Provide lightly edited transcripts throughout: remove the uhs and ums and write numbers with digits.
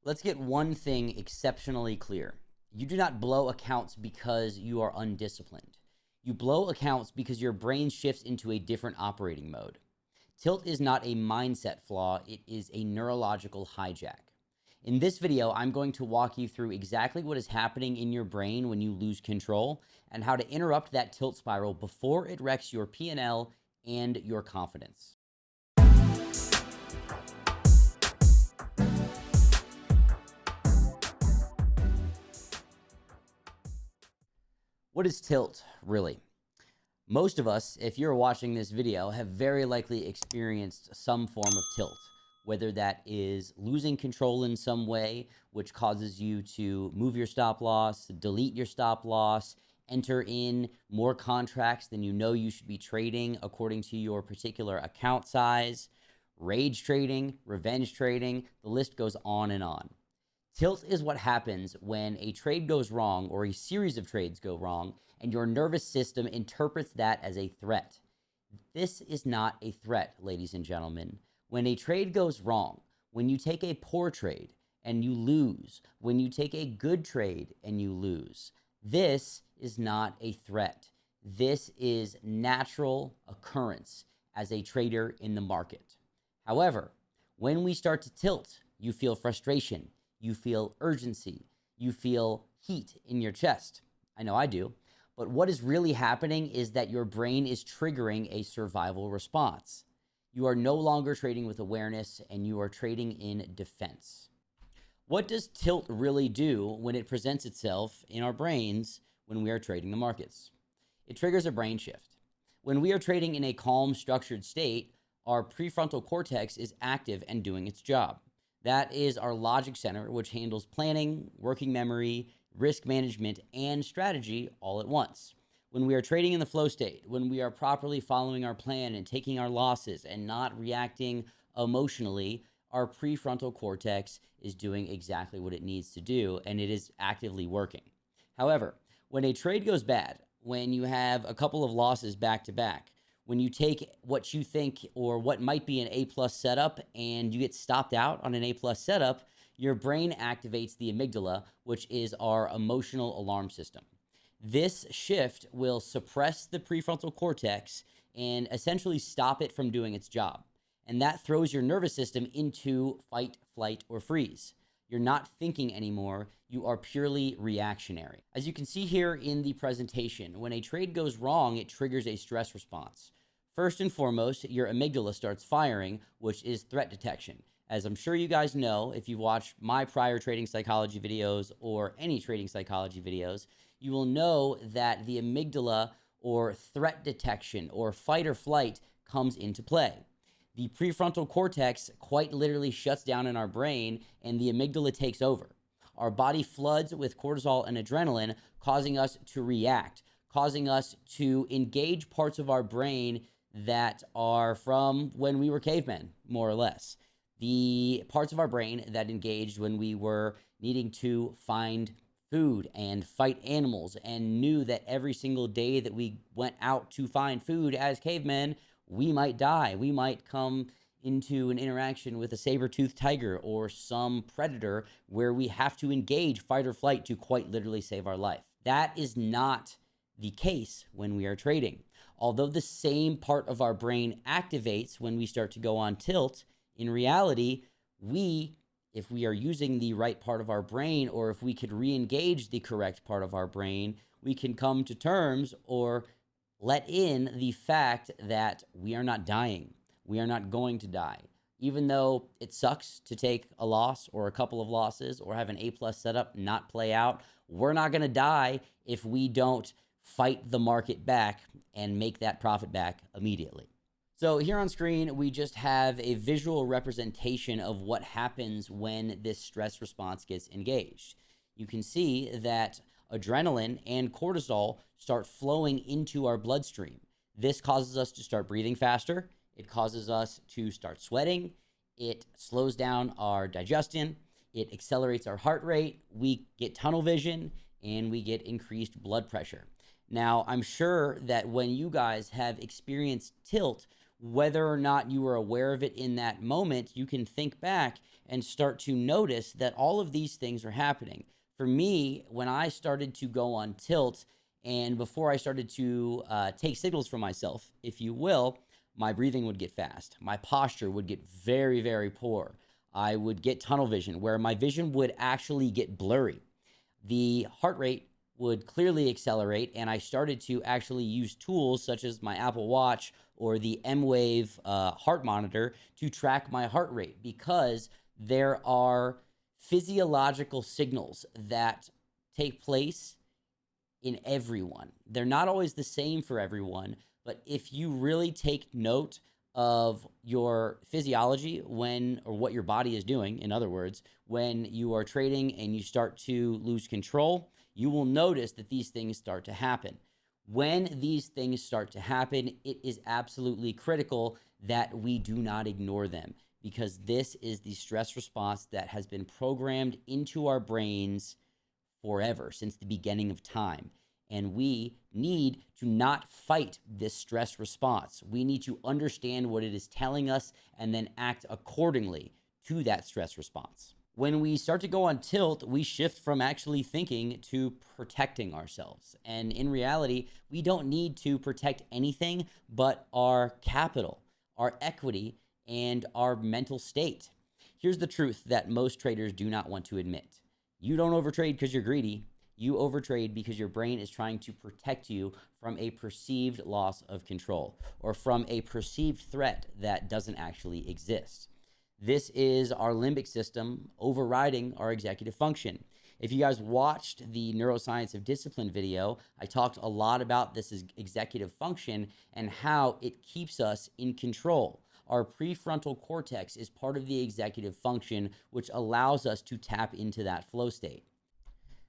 Let's get one thing exceptionally clear. You do not blow accounts because you are undisciplined. You blow accounts because your brain shifts into a different operating mode. Tilt is not a mindset flaw, it is a neurological hijack. In this video, I'm going to walk you through exactly what is happening in your brain when you lose control and how to interrupt that tilt spiral before it wrecks your P&L and your confidence. What is tilt, really? Most of us, if you're watching this video, have very likely experienced some form of tilt, whether that is losing control in some way, which causes you to move your stop loss, delete your stop loss, enter in more contracts than you know you should be trading according to your particular account size, rage trading, revenge trading, the list goes on and on. Tilt is what happens when a trade goes wrong or a series of trades go wrong and your nervous system interprets that as a threat. This is not a threat, ladies and gentlemen. When a trade goes wrong, when you take a poor trade and you lose, when you take a good trade and you lose, this is not a threat. This is natural occurrence as a trader in the market. However, when we start to tilt, you feel frustration. You feel urgency, you feel heat in your chest. I know I do. But what is really happening is that your brain is triggering a survival response. You are no longer trading with awareness and you are trading in defense. What does tilt really do when it presents itself in our brains when we are trading the markets? It triggers a brain shift. When we are trading in a calm, structured state, our prefrontal cortex is active and doing its job. That is our logic center, which handles planning, working memory, risk management, and strategy all at once. When we are trading in the flow state, when we are properly following our plan and taking our losses and not reacting emotionally, our prefrontal cortex is doing exactly what it needs to do, and it is actively working. However, when a trade goes bad, when you have a couple of losses back to back, when you take what you think or what might be an A+ setup and you get stopped out on an A+ setup, your brain activates the amygdala, which is our emotional alarm system. This shift will suppress the prefrontal cortex and essentially stop it from doing its job. And that throws your nervous system into fight, flight, or freeze. You're not thinking anymore. You are purely reactionary. As you can see here in the presentation, when a trade goes wrong, it triggers a stress response. First and foremost, your amygdala starts firing, which is threat detection. As I'm sure you guys know, if you've watched my prior trading psychology videos or any trading psychology videos, you will know that the amygdala or threat detection or fight or flight comes into play. The prefrontal cortex quite literally shuts down in our brain and the amygdala takes over. Our body floods with cortisol and adrenaline, causing us to react, causing us to engage parts of our brain that are from when we were cavemen, more or less. The parts of our brain that engaged when we were needing to find food and fight animals and knew that every single day that we went out to find food as cavemen, we might die. We might come into an interaction with a saber-toothed tiger or some predator where we have to engage fight or flight to quite literally save our life. That is not the case when we are trading. Although the same part of our brain activates when we start to go on tilt, in reality, if we are using the right part of our brain, or if we could re-engage the correct part of our brain, we can come to terms or let in the fact that we are not dying. We are not going to die. Even though it sucks to take a loss or a couple of losses or have an A+ setup not play out, we're not going to die if we don't fight the market back and make that profit back immediately. So here on screen, we just have a visual representation of what happens when this stress response gets engaged. You can see that adrenaline and cortisol start flowing into our bloodstream. This causes us to start breathing faster. It causes us to start sweating. It slows down our digestion. It accelerates our heart rate. We get tunnel vision and we get increased blood pressure. Now, I'm sure that when you guys have experienced tilt, Whether or not you were aware of it in that moment, you can think back and start to notice that all of these things are happening. For me, when I started to go on tilt, and before I started to take signals for myself, if you will, my breathing would get fast. My posture would get very, very poor. I would get tunnel vision, where my vision would actually get blurry. The heart rate would clearly accelerate, and I started to actually use tools such as my Apple Watch or the M-Wave heart monitor to track my heart rate, because there are physiological signals that take place in everyone. They're not always the same for everyone, but if you really take note of your physiology when, or what your body is doing, in other words, when you are trading and you start to lose control, you will notice that these things start to happen. When these things start to happen, it is absolutely critical that we do not ignore them, because this is the stress response that has been programmed into our brains forever, since the beginning of time. And we need to not fight this stress response. We need to understand what it is telling us and then act accordingly to that stress response. When we start to go on tilt, we shift from actually thinking to protecting ourselves. And in reality, we don't need to protect anything but our capital, our equity, and our mental state. Here's the truth that most traders do not want to admit. You don't overtrade because you're greedy. You overtrade because your brain is trying to protect you from a perceived loss of control, or from a perceived threat that doesn't actually exist. This is our limbic system overriding our executive function. If you guys watched the Neuroscience of Discipline video, I talked a lot about this executive function and how it keeps us in control. Our prefrontal cortex is part of the executive function, which allows us to tap into that flow state.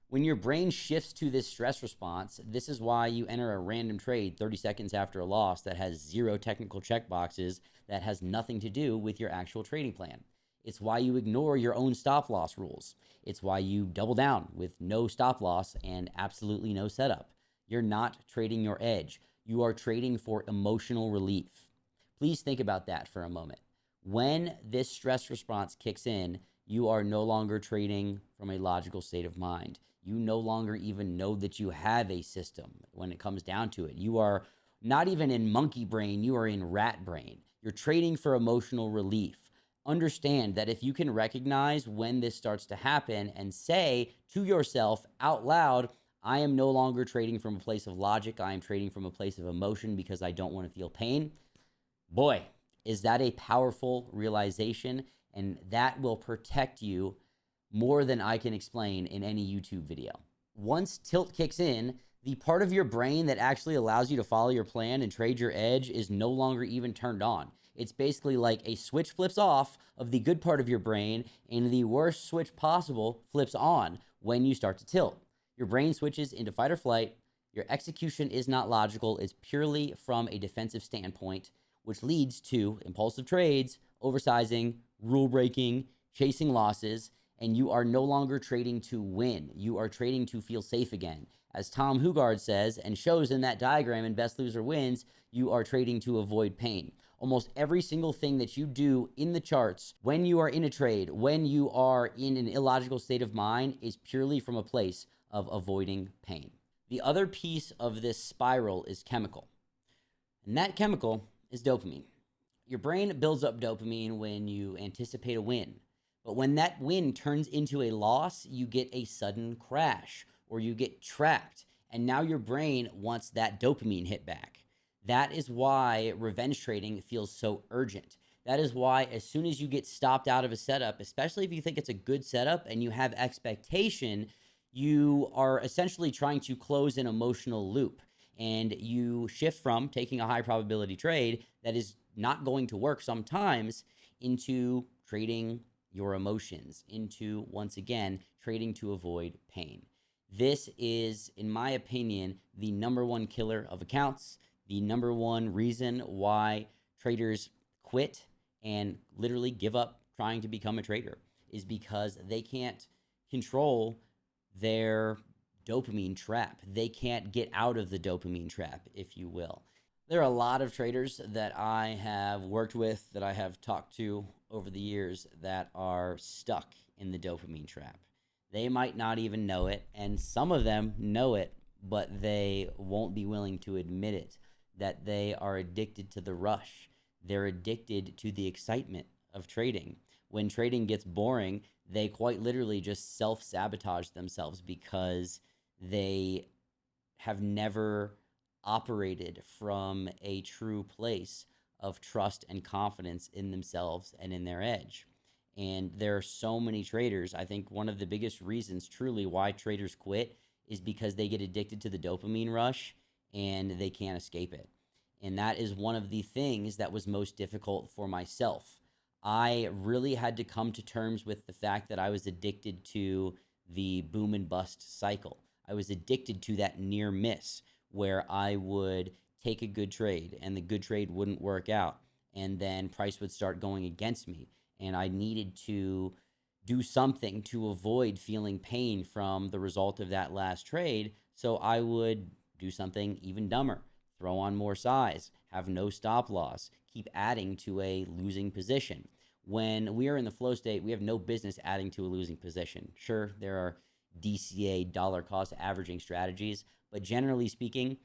When your brain shifts to this stress response, this is why you enter a random trade 30 seconds after a loss that has 0 technical checkboxes, that has nothing to do with your actual trading plan. It's why you ignore your own stop loss rules. It's why you double down with no stop loss and absolutely no setup. You're not trading your edge. You are trading for emotional relief. Please think about that for a moment. When this stress response kicks in, you are no longer trading from a logical state of mind. You no longer even know that you have a system when it comes down to it. You are not even in monkey brain, you are in rat brain. You're trading for emotional relief. Understand that if you can recognize when this starts to happen and say to yourself out loud, I am no longer trading from a place of logic, I am trading from a place of emotion because I don't want to feel pain. Boy, is that a powerful realization, and that will protect you more than I can explain in any YouTube video. Once tilt kicks in, the part of your brain that actually allows you to follow your plan and trade your edge is no longer even turned on. It's basically like a switch flips off of the good part of your brain, and the worst switch possible flips on when you start to tilt. Your brain switches into fight or flight. Your execution is not logical. It's purely from a defensive standpoint, which leads to impulsive trades, oversizing, rule breaking, chasing losses, and you are no longer trading to win. You are trading to feel safe again. As Tom Hugard says and shows in that diagram in Best Loser Wins, you are trading to avoid pain. Almost every single thing that you do in the charts, when you are in a trade, when you are in an illogical state of mind, is purely from a place of avoiding pain. The other piece of this spiral is chemical, and that chemical is dopamine. Your brain builds up dopamine when you anticipate a win. But when that win turns into a loss, you get a sudden crash or you get trapped. And now your brain wants that dopamine hit back. That is why revenge trading feels so urgent. That is why as soon as you get stopped out of a setup, especially if you think it's a good setup and you have expectation, you are essentially trying to close an emotional loop. And you shift from taking a high probability trade that is not going to work sometimes into trading your emotions, into, once again, trading to avoid pain. This is, in my opinion, the #1 killer of accounts, the #1 reason why traders quit and literally give up trying to become a trader, is because they can't control their dopamine trap. They can't get out of the dopamine trap, if you will. There are a lot of traders that I have worked with, that I have talked to over the years, that are stuck in the dopamine trap. They might not even know it, and some of them know it, but they won't be willing to admit it, that they are addicted to the rush. They're addicted to the excitement of trading. When trading gets boring, they quite literally just self sabotage themselves because they have never operated from a true place of trust and confidence in themselves and in their edge. And there are so many traders. I think one of the biggest reasons truly why traders quit is because they get addicted to the dopamine rush and they can't escape it. And that is one of the things that was most difficult for myself. I really had to come to terms with the fact that I was addicted to the boom and bust cycle. I was addicted to that near miss where I would take a good trade and the good trade wouldn't work out. And then price would start going against me. And I needed to do something to avoid feeling pain from the result of that last trade. So I would do something even dumber, throw on more size, have no stop loss, keep adding to a losing position. When we are in the flow state, we have no business adding to a losing position. Sure, there are DCA, dollar cost averaging strategies, but generally speaking,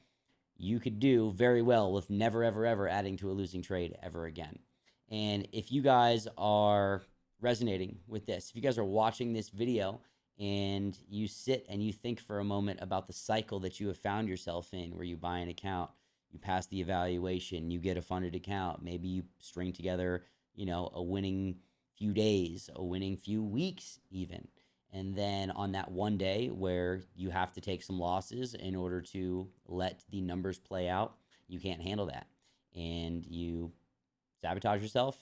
you could do very well with never, ever, ever adding to a losing trade ever again. And if you guys are resonating with this, if you guys are watching this video and you sit and you think for a moment about the cycle that you have found yourself in, where you buy an account, you pass the evaluation, you get a funded account, maybe you string together, a winning few days, a winning few weeks even. And then on that one day where you have to take some losses in order to let the numbers play out, you can't handle that. And you sabotage yourself.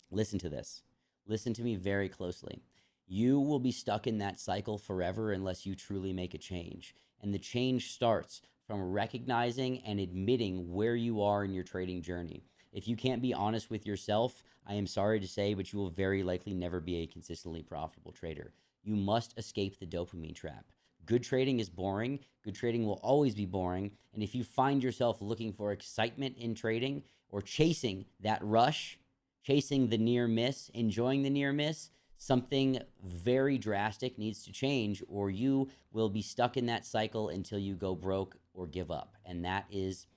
Listen to this. Listen to me very closely. You will be stuck in that cycle forever unless you truly make a change. And the change starts from recognizing and admitting where you are in your trading journey. If you can't be honest with yourself, I am sorry to say, but you will very likely never be a consistently profitable trader. You must escape the dopamine trap. Good trading is boring. Good trading will always be boring. And if you find yourself looking for excitement in trading or chasing that rush, chasing the near miss, enjoying the near miss, something very drastic needs to change, or you will be stuck in that cycle until you go broke or give up. And that is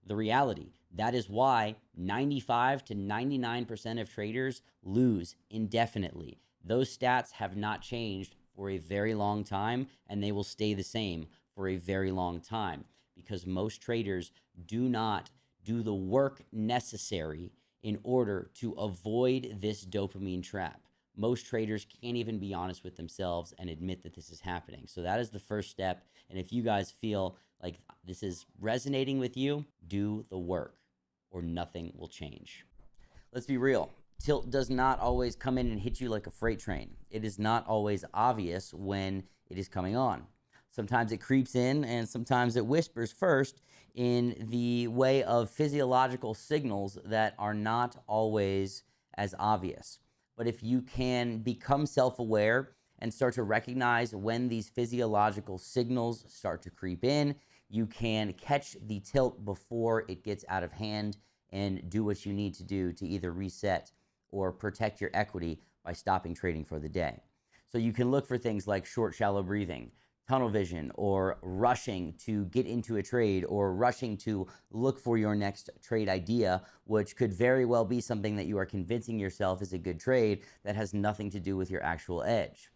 the reality. That is why 95 to 99% of traders lose indefinitely. Those stats have not changed for a very long time, and they will stay the same for a very long time, because most traders do not do the work necessary in order to avoid this dopamine trap. Most traders can't even be honest with themselves and admit that this is happening. So that is the first step. And if you guys feel like this is resonating with you, do the work or nothing will change. Let's be real. Tilt does not always come in and hit you like a freight train. It is not always obvious when it is coming on. Sometimes it creeps in and sometimes it whispers first in the way of physiological signals that are not always as obvious. But if you can become self-aware and start to recognize when these physiological signals start to creep in, you can catch the tilt before it gets out of hand and do what you need to do to either reset or protect your equity by stopping trading for the day. So you can look for things like short, shallow breathing, tunnel vision, or rushing to get into a trade, or rushing to look for your next trade idea, which could very well be something that you are convincing yourself is a good trade that has nothing to do with your actual edge.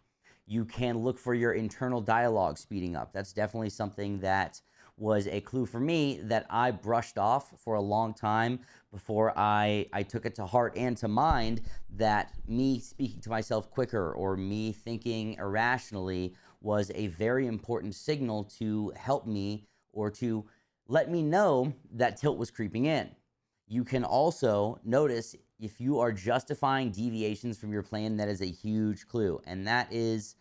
You can look for your internal dialogue speeding up. That's definitely something that was a clue for me that I brushed off for a long time before I took it to heart and to mind, that me speaking to myself quicker or me thinking irrationally was a very important signal to help me or to let me know that tilt was creeping in. You can also notice if you are justifying deviations from your plan. That is a huge clue. And that is,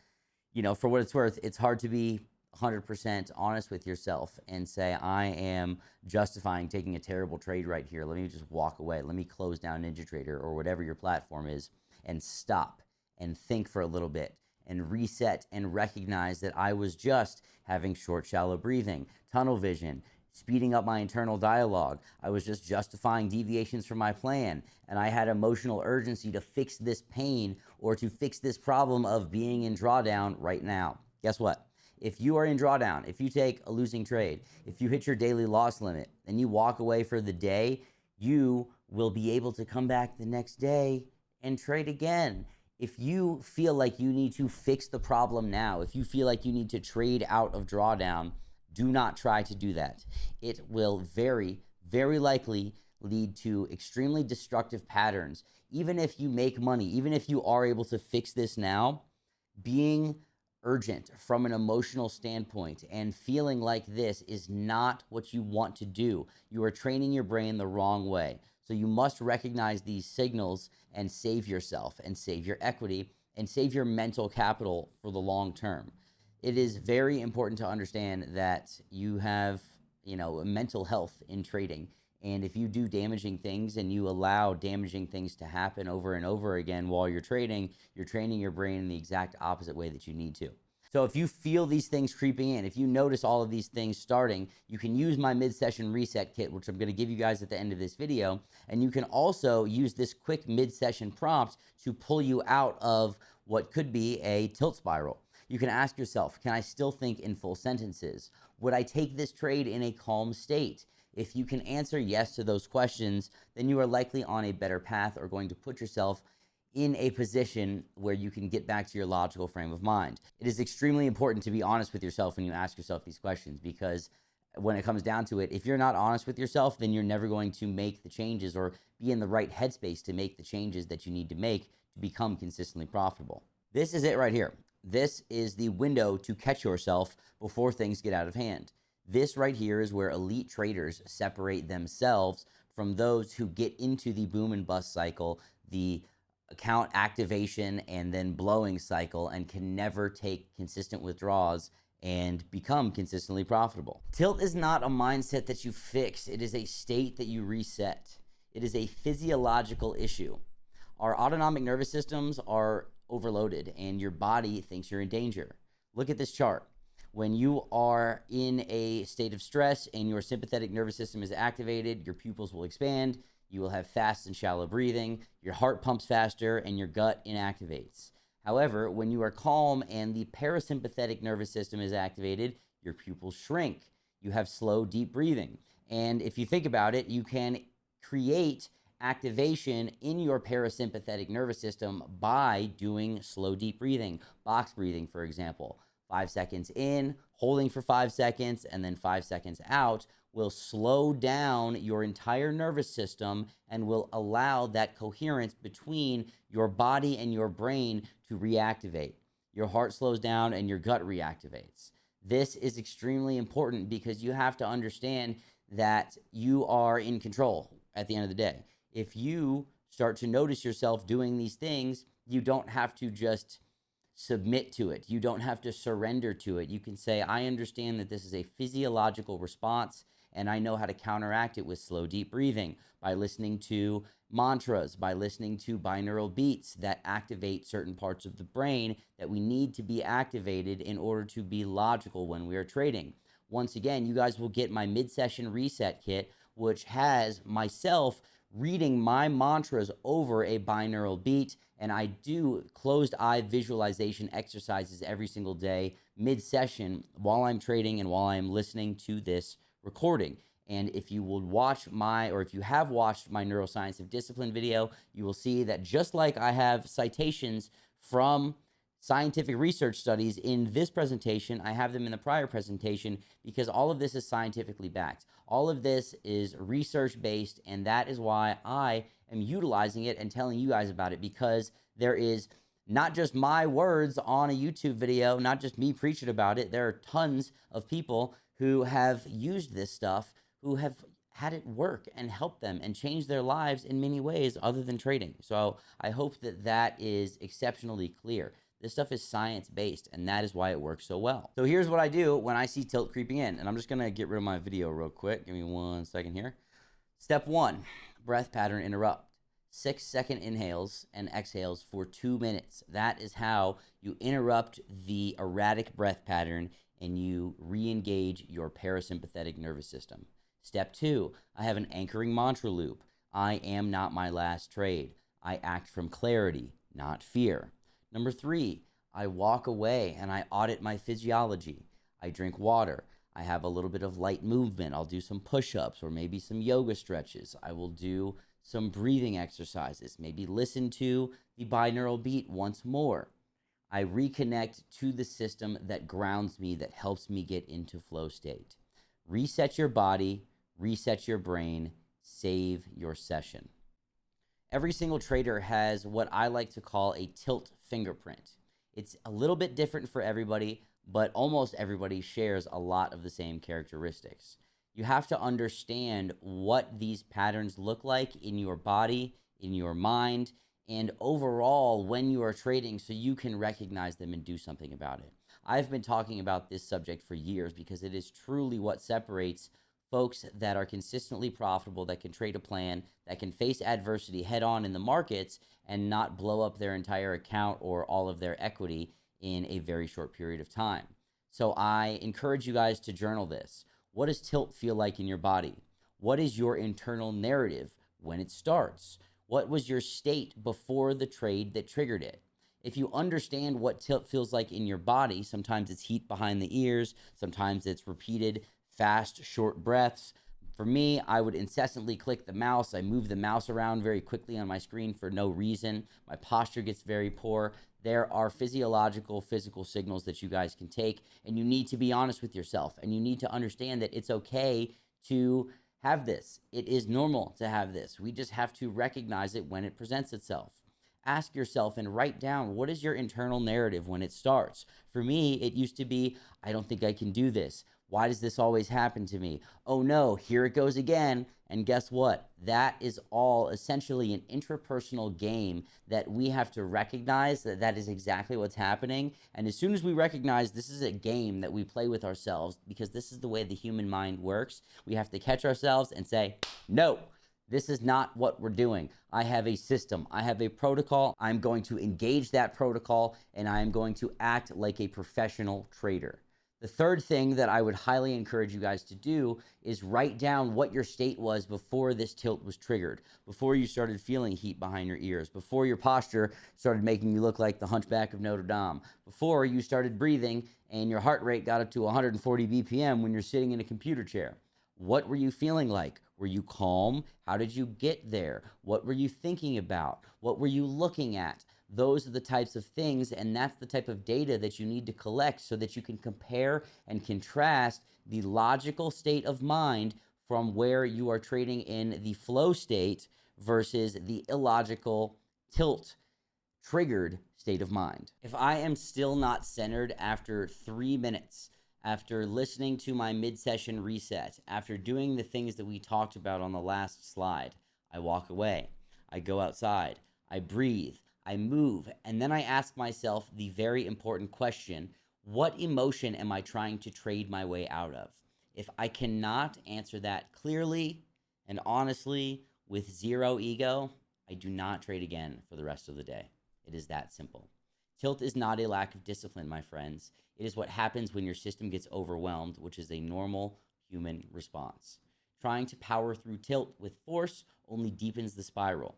for what it's worth, it's hard to be 100% honest with yourself and say, I am justifying taking a terrible trade right here. Let me just walk away. Let me close down NinjaTrader or whatever your platform is and stop and think for a little bit and reset and recognize that I was just having short, shallow breathing, tunnel vision, speeding up my internal dialogue. I was just justifying deviations from my plan, and I had emotional urgency to fix this pain or to fix this problem of being in drawdown right now. Guess what? If you are in drawdown, if you take a losing trade, if you hit your daily loss limit and you walk away for the day, you will be able to come back the next day and trade again. If you feel like you need to fix the problem now, if you feel like you need to trade out of drawdown, do not try to do that. It will very, very likely lead to extremely destructive patterns. Even if you make money, even if you are able to fix this now, being urgent from an emotional standpoint and feeling like this is not what you want to do. You are training your brain the wrong way. So you must recognize these signals and save yourself and save your equity and save your mental capital for the long term. It is very important to understand that you have, mental health in trading. And if you do damaging things and you allow damaging things to happen over and over again while you're training, you're training your brain in the exact opposite way that you need to. So if you feel these things creeping in, if you notice all of these things starting, you can use my mid-session reset kit, which I'm going to give you guys at the end of this video. And you can also use this quick mid-session prompt to pull you out of what could be a tilt spiral. You can ask yourself, can I still think in full sentences? Would I take this trade in a calm state? If you can answer yes to those questions, then you are likely on a better path or going to put yourself in a position where you can get back to your logical frame of mind. It is extremely important to be honest with yourself when you ask yourself these questions, because when it comes down to it, if you're not honest with yourself, then you're never going to make the changes or be in the right headspace to make the changes that you need to make to become consistently profitable. This is it right here. This is the window to catch yourself before things get out of hand. This right here is where elite traders separate themselves from those who get into the boom and bust cycle, the account activation and then blowing cycle, and can never take consistent withdrawals and become consistently profitable. Tilt is not a mindset that you fix. It is a state that you reset. It is a physiological issue. Our autonomic nervous systems are overloaded and your body thinks you're in danger. Look at this chart. When you are in a state of stress and your sympathetic nervous system is activated, your pupils will expand, you will have fast and shallow breathing, your heart pumps faster, and your gut inactivates. However, when you are calm and the parasympathetic nervous system is activated, your pupils shrink. You have slow, deep breathing. And if you think about it, you can create activation in your parasympathetic nervous system by doing slow, deep breathing, box breathing, for example. 5 seconds in, holding for 5 seconds, and then 5 seconds out will slow down your entire nervous system and will allow that coherence between your body and your brain to reactivate. Your heart slows down and your gut reactivates. This is extremely important because you have to understand that you are in control at the end of the day. If you start to notice yourself doing these things, you don't have to just submit to it. You don't have to surrender to it. You can say, I understand that this is a physiological response and I know how to counteract it with slow, deep breathing, by listening to mantras, by listening to binaural beats that activate certain parts of the brain that we need to be activated in order to be logical when we are trading. Once again, you guys will get my mid-session reset kit, which has myself reading my mantras over a binaural beat, and I do closed eye visualization exercises every single day mid-session while I'm trading and while I'm listening to this recording. And if you will watch if you have watched my Neuroscience of Discipline video, you will see that just like I have citations from scientific research studies in this presentation, I have them in the prior presentation, because all of this is scientifically backed. All of this is research-based, and that is why I am utilizing it and telling you guys about it, because there is not just my words on a YouTube video, not just me preaching about it. There are tons of people who have used this stuff, who have had it work and help them and change their lives in many ways other than trading. So I hope that that is exceptionally clear. This stuff is science-based, and that is why it works so well. So here's what I do when I see tilt creeping in, and I'm just gonna get rid of my video real quick. Give me 1 second here. Step 1, breath pattern interrupt. 6-second inhales and exhales for 2 minutes. That is how you interrupt the erratic breath pattern and you re-engage your parasympathetic nervous system. Step 2, I have an anchoring mantra loop. I am not my last trade. I act from clarity, not fear. Number 3, I walk away and I audit my physiology. I drink water. I have a little bit of light movement. I'll do some push-ups or maybe some yoga stretches. I will do some breathing exercises, maybe listen to the binaural beat once more. I reconnect to the system that grounds me, that helps me get into flow state. Reset your body, reset your brain, save your session. Every single trader has what I like to call a tilt fingerprint. It's a little bit different for everybody, but almost everybody shares a lot of the same characteristics. You have to understand what these patterns look like in your body, in your mind, and overall when you are trading, so you can recognize them and do something about it. I've been talking about this subject for years because it is truly what separates folks that are consistently profitable, that can trade a plan, that can face adversity head on in the markets and not blow up their entire account or all of their equity in a very short period of time. So I encourage you guys to journal this. What does tilt feel like in your body? What is your internal narrative when it starts? What was your state before the trade that triggered it? If you understand what tilt feels like in your body, sometimes it's heat behind the ears, sometimes it's repeated fast, short breaths. For me, I would incessantly click the mouse. I move the mouse around very quickly on my screen for no reason. My posture gets very poor. There are physiological, physical signals that you guys can take, and you need to be honest with yourself, and you need to understand that it's okay to have this. It is normal to have this. We just have to recognize it when it presents itself. Ask yourself and write down, what is your internal narrative when it starts? For me, it used to be, I don't think I can do this. Why does this always happen to me? Oh no, here it goes again. And guess what? That is all essentially an interpersonal game that we have to recognize that that is exactly what's happening. And as soon as we recognize this is a game that we play with ourselves, because this is the way the human mind works, we have to catch ourselves and say, no, this is not what we're doing. I have a system. I have a protocol. I'm going to engage that protocol, and I am going to act like a professional trader. The third thing that I would highly encourage you guys to do is write down what your state was before this tilt was triggered, before you started feeling heat behind your ears, before your posture started making you look like the Hunchback of Notre Dame, before you started breathing and your heart rate got up to 140 BPM when you're sitting in a computer chair. What were you feeling like? Were you calm? How did you get there? What were you thinking about? What were you looking at? Those are the types of things, and that's the type of data that you need to collect so that you can compare and contrast the logical state of mind from where you are trading in the flow state versus the illogical tilt triggered state of mind. If I am still not centered after 3 minutes, after listening to my mid-session reset, after doing the things that we talked about on the last slide, I walk away, I go outside, I breathe, I move, and then I ask myself the very important question, what emotion am I trying to trade my way out of? If I cannot answer that clearly and honestly with zero ego, I do not trade again for the rest of the day. It is that simple. Tilt is not a lack of discipline, my friends. It is what happens when your system gets overwhelmed, which is a normal human response. Trying to power through tilt with force only deepens the spiral.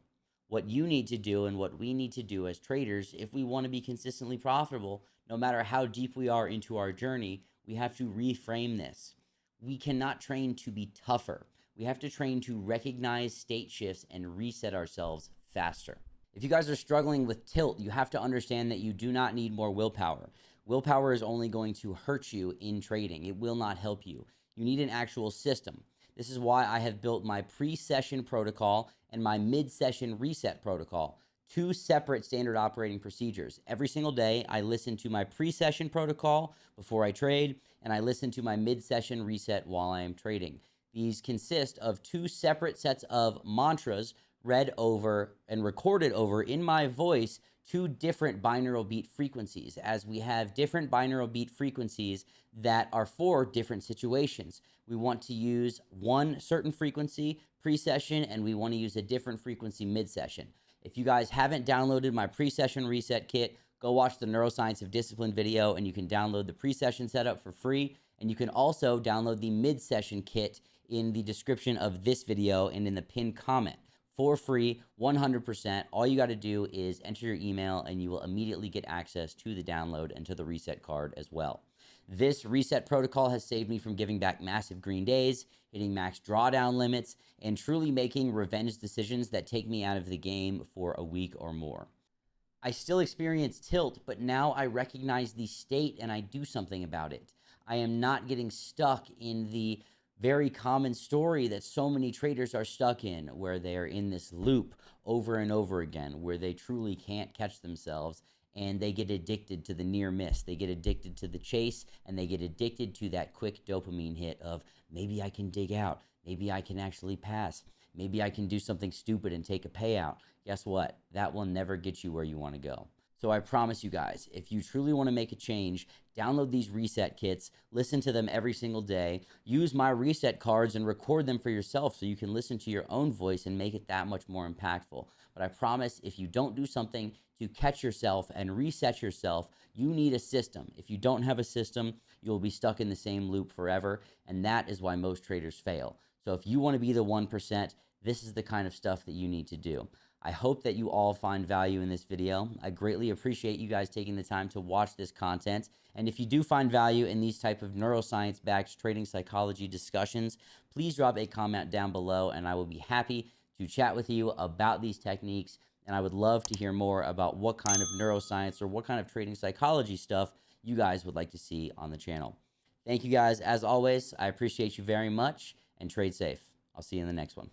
What you need to do and what we need to do as traders, if we want to be consistently profitable, no matter how deep we are into our journey, we have to reframe this. We cannot train to be tougher. We have to train to recognize state shifts and reset ourselves faster. If you guys are struggling with tilt, you have to understand that you do not need more willpower. Willpower is only going to hurt you in trading. It will not help you. You need an actual system. This is why I have built my pre-session protocol and my mid-session reset protocol, 2 separate standard operating procedures. Every single day, I listen to my pre-session protocol before I trade, and I listen to my mid-session reset while I am trading. These consist of 2 separate sets of mantras read over and recorded over in my voice 2 different binaural beat frequencies, as we have different binaural beat frequencies that are for different situations. We want to use one certain frequency pre-session, and we want to use a different frequency mid-session. If you guys haven't downloaded my pre-session reset kit, go watch the Neuroscience of Discipline video, and you can download the pre-session setup for free. And you can also download the mid-session kit in the description of this video and in the pinned comment for free, 100%. All you got to do is enter your email and you will immediately get access to the download and to the reset card as well. This reset protocol has saved me from giving back massive green days, hitting max drawdown limits, and truly making revenge decisions that take me out of the game for a week or more. I still experience tilt, but now I recognize the state and I do something about it. I am not getting stuck in the very common story that so many traders are stuck in, where they're in this loop over and over again, where they truly can't catch themselves and they get addicted to the near miss. They get addicted to the chase, and they get addicted to that quick dopamine hit of maybe I can dig out, maybe I can actually pass, maybe I can do something stupid and take a payout. Guess what? That will never get you where you want to go. So I promise you guys, if you truly want to make a change, download these reset kits, listen to them every single day, use my reset cards and record them for yourself so you can listen to your own voice and make it that much more impactful. But I promise, if you don't do something to catch yourself and reset yourself, you need a system. If you don't have a system, you'll be stuck in the same loop forever, and that is why most traders fail. So if you want to be the 1%, this is the kind of stuff that you need to do. I hope that you all find value in this video. I greatly appreciate you guys taking the time to watch this content. And if you do find value in these type of neuroscience-backed trading psychology discussions, please drop a comment down below and I will be happy to chat with you about these techniques. And I would love to hear more about what kind of neuroscience or what kind of trading psychology stuff you guys would like to see on the channel. Thank you guys. As always, I appreciate you very much, and trade safe. I'll see you in the next one.